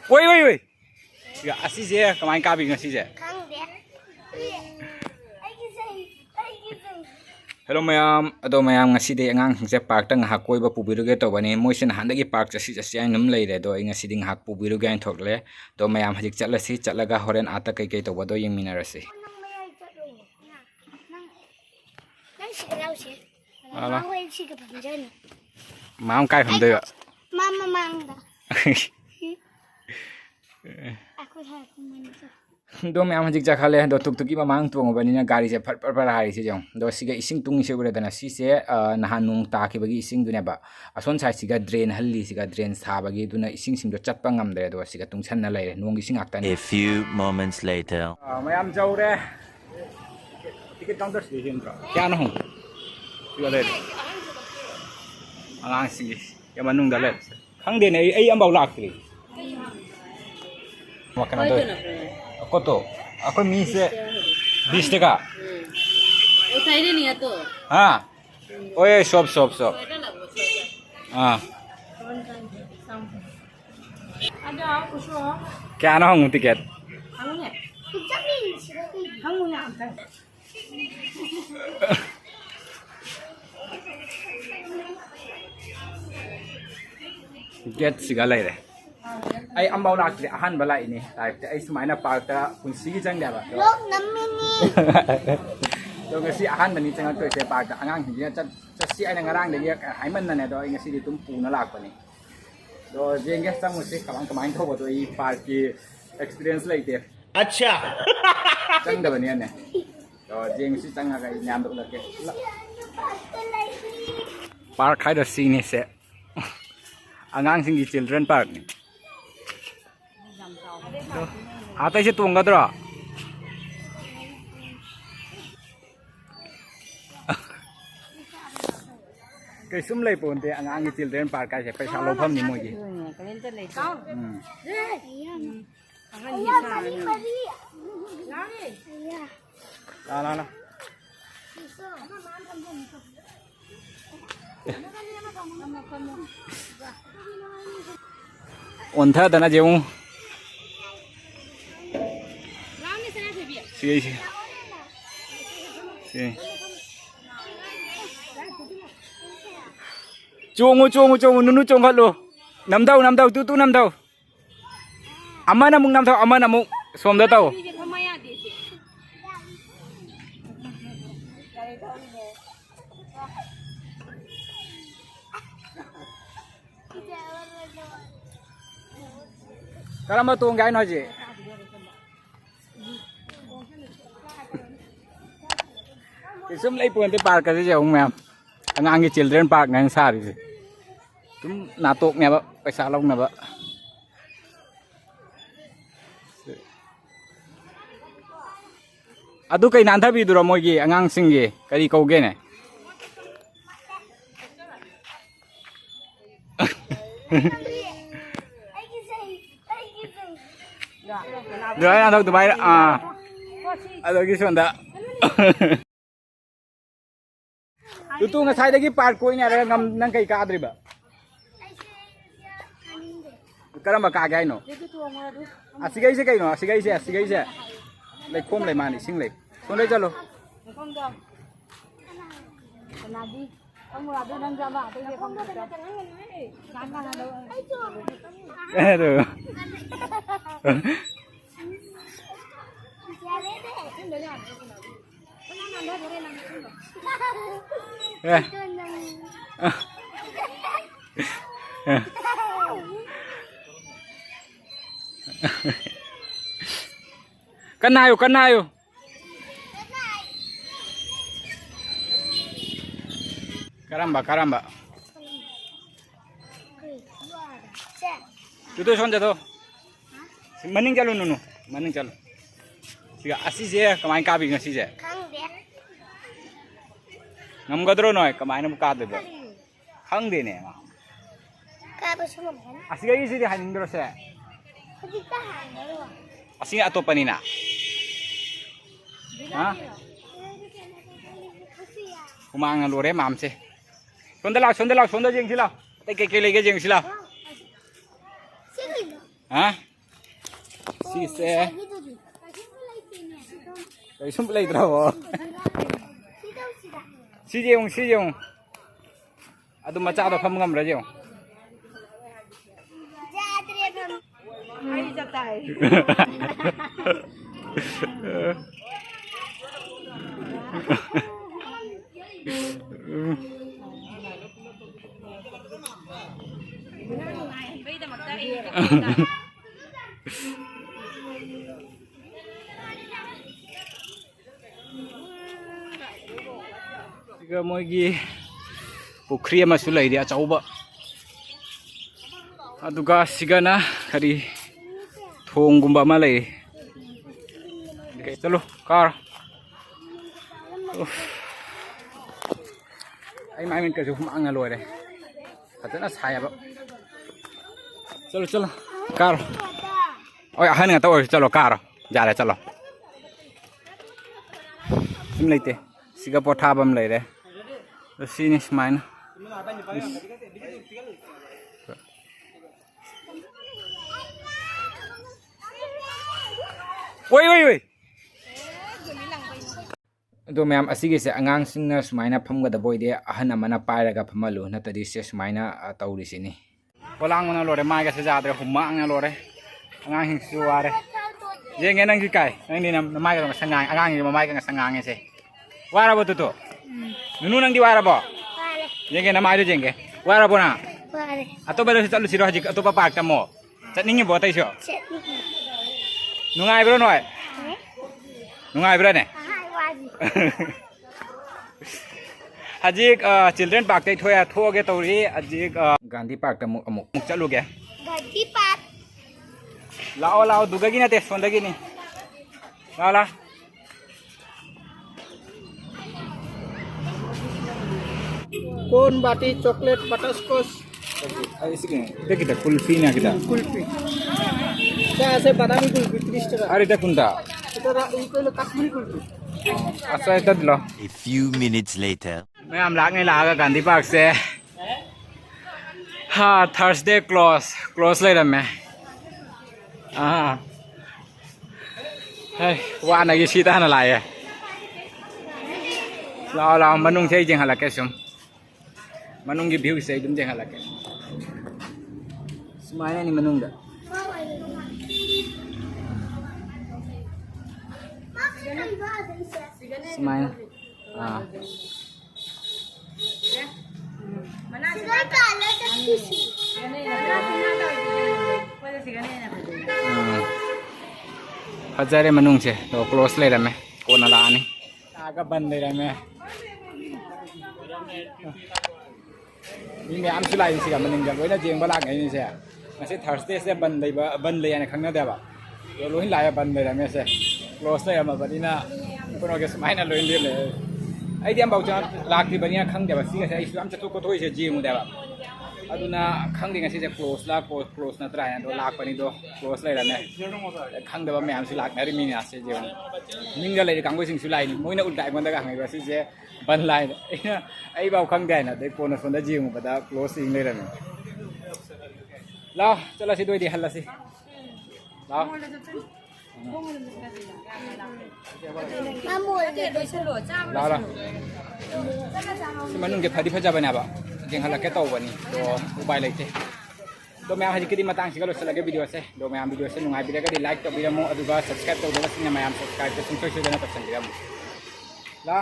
Woi woi woi. Ya asise kemain kabi ngasise. Hello mayam, ado mayam ngaside angang hingse park tang hak koi ba pubiruge to bani moisin handagi park jasi jasi ang num leire do inga siding hak pubiruge ang thokle do mayam hajik chatlasi chatlaga horen ata kai kai to bado yeng minarasi. Ala. Mam kai pham de. Mama mangda. Aku thar kumani. Do mayam hajik jakhale do tuk tuki mamang tuang bani na gari se phar hari se jong do siga ising tung se ure dana si se nahan nung ta ki bagi ising dune ba ason sai siga drain halli siga drain sa bagi duna ising sing do chatpa ngam de do siga tung chan na lai nung ising akta ni. A few moments later. Mayam jau re ticket counter station ka kya na hong siga le alang si ya manung dalet khang de ne ai ambau lak tri wakana do koto aku mi se 20 টাকা o saire niya to हाँ ओए shop shop shop हाँ क्या ना हूँ ticket ticket सिगा ले रहे ai ambau lak tri ahan bala ini type ai sumaina park ta kunsi gi jang ba Lok namini. do ngasi ahan bani jang to se park ta angang hi chat si ai ngarang de ya hai man na ne do ngasi di tum pu na lak bani do jeng ge sang musi kamang kamang tho do I park ki experience lai te Acha. jang da bani ne do jeng si jang ga nyam do la ke park khai da si ni se angang sing gi children park ni आता से तुंगा दरा cái sum lấy bồn thì anh cái children park cái sẽ phải sao lâu phim như mọi gì la ổn thật là gì Sige, sige. Sige. Chungu, nunu chung halo. Nam dau, tu nam dau. Ama namung nam dau, ama namung som da tau. Karama tuong gay no ji. Sum lấy buồn tới park cái gì không em anh cái children park ngang xa thì chúng nà tụt nè bợ phải xa lông nè bợ adu kai nan thabi dura moi gi angang sing gi kari ko ge ne rồi anh đâu tụi bay à adu cái xuân đó tu ngasai lagi park ko ini ada ngam nang kai ka adri ba karamba ka gai no asigai se kai no asigai se lai kom lai mani sing lai kon lai chalo aduh Kanayo karamba Tutu sonja to maning chalo nunu maning chalo siga asise kamai ka bi ngasi je ngam gadro noi kamai na ka de ba khang de ne ma Ka ba sumam asiga isi di haning dro se Kita hang asiga atopa ni na ha kumang lore mam se sonda jeng sila kay lagi jeng sila. Sige. Ha? Si se. Kay sum play draw. Si jeng. Adu macha do pham ngam ra jeng. Ai jata hai. Siga moigi pukri ama sulai dia chauba. Aduga sigana kari thong gumba ma lai. Okay, chalo car. Ai mai min ka ju hum anga loi re. Atana saya ba. Chalo car. Oi ahan nga to chalo car. Ja le chalo. Sim leite. Siga potha bam lai re. Sini smain. Woi. Do ma'am असिगे से अंगांग सिंगना सुमाइना फमगा द बोइदे अहन अमना पाइरगा फमलु नतदि से सुमाइना तौरिसिनी पोलांगना लोरे मागे से जादरे हुमांगना लोरे अंगांग हिंसु वारे जेंगे नंग काय नंग नि मागे द संगांग अंगांग नि मागे ग संगांग से वाराबो तो नुनु नंग दि वाराबो जेंगे न माइदे जेंगे वाराबो ना Pare. अतो बेलो से चलु सिरो हजि अतो पार्क तमो चटनिंगे बो तैसो नुंगाइ ब्रो नय नुंगाइ ब्रो ने Hajik children park tay thoya thoge tawri hajik Gandhi park ta amuk chaluge Gandhi Park. lao dugagi na te sondagi ni la Cone bati chocolate butterscotch ai sige dekhi ta kulfi na kita kulfi. Saya ase badami kulfi 30 টাকা. ari ta kunta এটা এই কইলো Kashmiri kulfi. asa ta dlo A few minutes later. मैं हम लाग नहीं लागा गांधी पार्क से हाँ थर्सडे क्लोज ले रहा मैं हाँ वाह ना ये सीधा ना लाए लाओ मनुंग से जंग हला के सुम मनुंग की व्यू से तुम जंग हला के सुमाया नहीं मनुंग दा सुमाया हाँ Sigay kala sa sisi. Hazare मनुंग से तो क्लोज ले रहा मैं कोना लाने आगा बंद ले रहा मैं ये मैं आम सुलाई इसी का मनुंग जब वही ना जेंग बलाग है इनसे ऐसे थर्सडे से बंद ले यानी खंगना देवा तो लोहिन लाया बंद ले रहा मैं से क्लोज ले रहा बनी ना कोनो के समाई ना लोहिन ले ai diam bau cha lak ti bania khang de ba si ga sai islam cha to ko thoi se ji mu de ba aduna khang de nga si je close la close na try na do lak pani do close lai la ne khang de ba me am si lak na ri mi na se je ning ga lai kang go sing su lai ni moi na ul dai mon da ga ngai ba si je ban lai ai bau khang de na de ko na son da ji mu ba da close sing lai la ne la chala si doi di hal la si la la manung ke phadi phaja bana ba jeng hala ke taw bani to ubai laite to me haji kidi matang sigalo salage video se do me am video se nungai video ka di like to video mo aduga subscribe to do na singa mayam subscribe to sing to se na pasan dira mo la